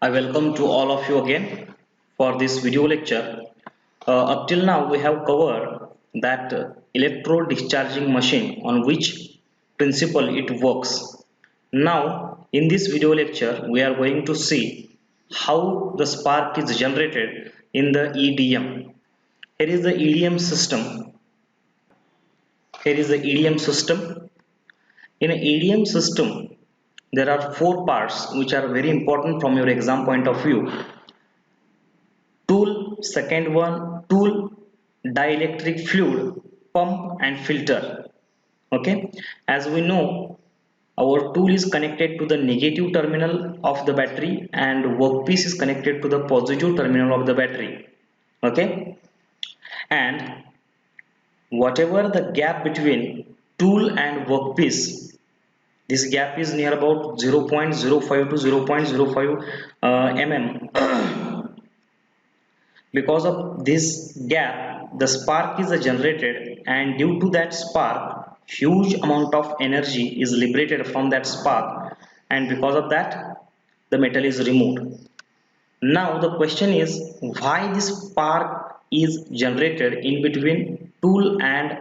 I welcome to all of you again for this video lecture. Up till now, we have covered that electrode discharging machine on which principle it works. Now, in this video lecture, we are going to see how the spark is generated in the EDM. Here is the EDM system. Here is the EDM system. In an EDM system, there are four parts which are very important from your exam point of view. Tool, second one, tool, dielectric fluid, pump and filter. Okay, as we know, our tool is connected to the negative terminal of the battery and workpiece is connected to the positive terminal of the battery. Okay, and whatever the gap between tool and workpiece, this gap is near about 0.05 to 0.05 mm. Because of this gap, the spark is generated, and due to that spark, huge amount of energy is liberated from that spark, and because of that, the metal is removed. Now the question is why this spark is generated in between tool and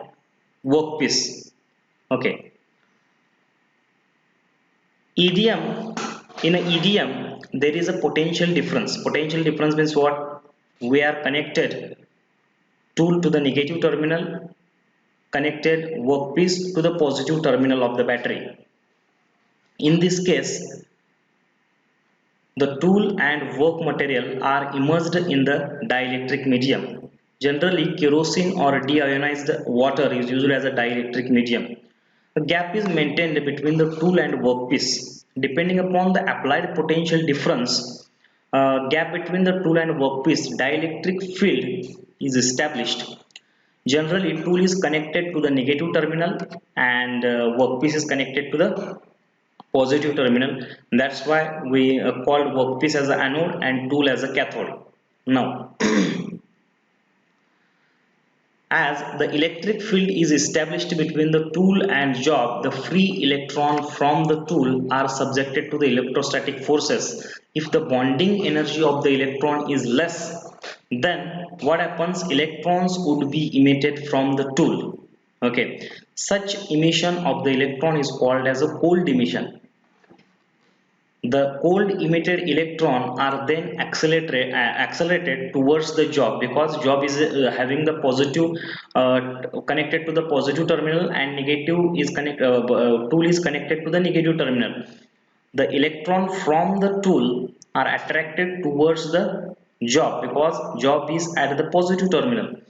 workpiece. Okay, EDM, in a EDM there is a potential difference. Potential difference means what? We are connected tool to the negative terminal, connected workpiece to the positive terminal of the battery. In this case, the tool and work material are immersed in the dielectric medium. Generally, kerosene or deionized water is used as a dielectric medium. A gap is maintained between the tool and workpiece. Depending upon the applied potential difference, gap between the tool and workpiece, dielectric field is established. Generally, tool is connected to the negative terminal and workpiece is connected to the positive terminal. That's why we called workpiece as an anode and tool as a cathode. Now, as the electric field is established between the tool and job, the free electron from the tool are subjected to the electrostatic forces. If the bonding energy of the electron is less, then what happens? Electrons would be emitted from the tool. Okay, such emission of the electron is called as a cold emission. The cold emitted electron are then accelerated towards the job, because job is having the positive connected to the positive terminal and negative is tool is connected to the negative terminal. The electron from the tool are attracted towards the job because job is at the positive terminal.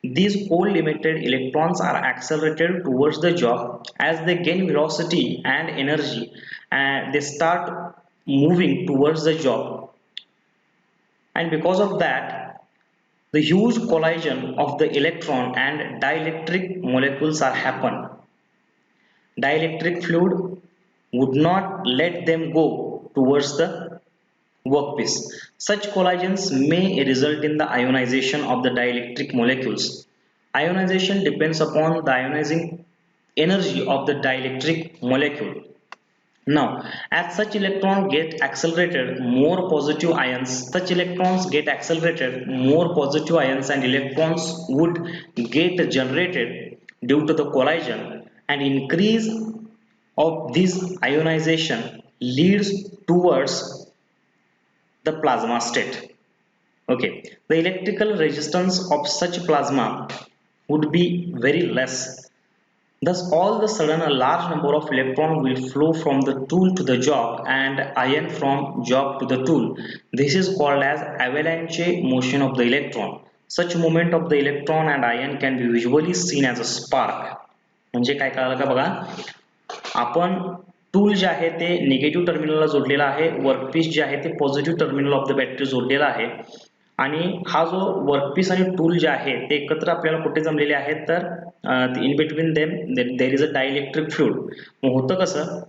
These cold emitted electrons are accelerated towards the job. As they gain velocity and energy, and they start moving towards the job, and because of that, the huge collision of the electron and dielectric molecules are happen. Dielectric fluid would not let them go towards the workpiece. Such collisions may result in the ionization of the dielectric molecules. Ionization depends upon the ionizing energy of the dielectric molecule. Now, as such electrons get accelerated, more positive ions, such electrons get accelerated, more positive ions and electrons would get generated due to the collision, and increase of this ionization leads towards the plasma state. Okay, the electrical resistance of such plasma would be very less. Thus, all of a sudden, a large number of electrons will flow from the tool to the job and ion from job to the tool. This is called as avalanche motion of the electron. Such movement of the electron and ion can be visually seen as a spark. म्हणजे काय कळलं का बघा, आपण tool जे आहे ते negative टर्मिनलला जोडलेला आहे, वर्कपीस जे आहे ते positive terminal of the battery जोडलेला आहे, आणि हा जो वर्कपीस आणि टूल जे आहे ते एकत्र आपल्याला कुठे जमलेले आहेत तर in between them there is a dielectric fluid. मग होतं कसं,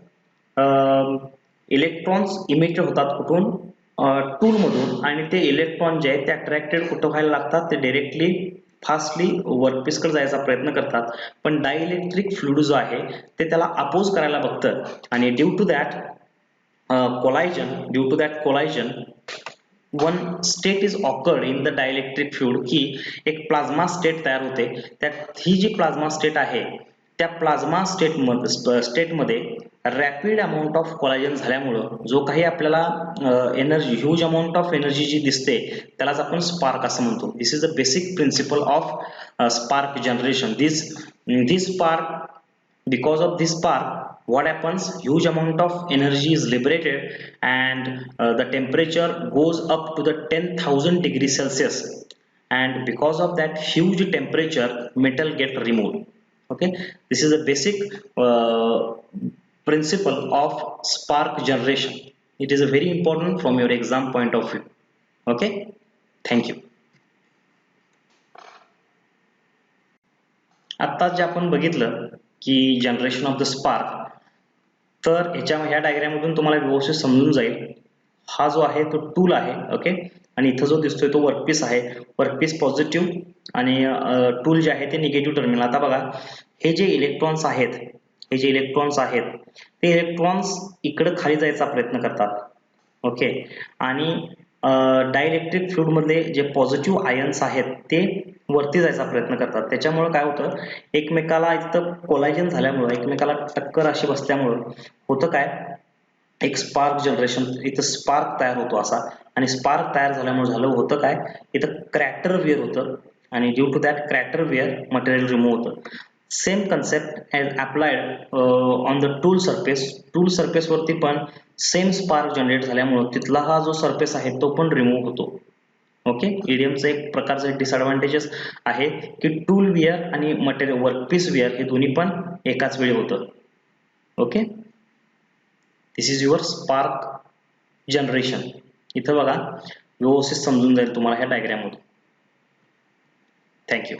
इलेक्ट्रॉन्स इमिट होतात कुठून? टूल मधून, आणि ते इलेक्ट्रॉन जे आहेत ते अट्रॅक्टेड कुठं व्हायला लागतात? ते डायरेक्टली फास्टली वर्कपीसकडे जायचा प्रयत्न करतात, पण डायइलेक्ट्रिक फ्लुइड जो आहे ते त्याला अपोज करायला बघतं, आणि due to that collision one state is occurred in the dielectric fluid की एक प्लाझ्मा स्टेट तयार होते. त्यात ही जी प्लाझ्मा स्टेट आहे त्या प्लाझ्मा स्टेटमध्ये रॅपिड अमाऊंट ऑफ कोलाजन झाल्यामुळं जो काही आपल्याला energy huge amount of energy जी दिसते त्यालाच आपण स्पार्क असं म्हणतो. This is the basic principle of spark generation. This spark, because of this spark, what happens, huge amount of energy is liberated and the temperature goes up to the 10,000 degrees Celsius, and because of that huge temperature metal get removed. Okay, this is the basic uh, principle of spark generation. It is a very important from your exam point of view. Okay, thank you. आता जे आपण बघितलं की generation of the spark, तर ह्या diagram मधून तुम्हाला व्यवस्थित समजून जाईल. हा जो आहे तो टूल आहे. ओके, आणि इथं जो दिसतोय तो वर्कपीस आहे. वर्कपीस पॉझिटिव्ह आणि टूल जे आहे ते निगेटिव्ह टर्मिनल. आता बघा, हे जे इलेक्ट्रॉन्स आहेत, ते इलेक्ट्रॉन्स इकडे खाली जायचा प्रयत्न करतात. ओके, आणि डायइलेक्ट्रिक फ्लुइड मधले जे पॉझिटिव्ह आयन्स आहेत ते वरती जायचा प्रयत्न करतात. त्याच्यामुळे काय होतं, एकमेकाला इथं कोलायजन झाल्यामुळं, एकमेकाला टक्कर अशी बसल्यामुळं होतं काय, एक स्पार्क जनरेशन, इथं स्पार्क तयार होतो असा. आणि स्पार्क तयार झाल्यामुळे होतं काय, इथं क्रॅटर वेअर होतं आणि due to that crater wear material remove होतं. Same concept as applied on the tool surface. Tool surface वरती पण सेम स्पार्क जनरेट झाल्यामुळं तिथला हा जो सरफेस आहे तो पण रिमूव्ह होतो. ओके, ईडीएमचं एक प्रकारचं डिसएडव्हान्टेजेस आहे की टूल वेअर आणि मटेरियल वर्कपीस वेअर हे दोन्ही पण एकाच वेळी होतं. Okay, this is your spark generation. इथं बघा व्यवस्थित समजून जाईल तुम्हाला ह्या डायग्राम मधून. थँक्यू.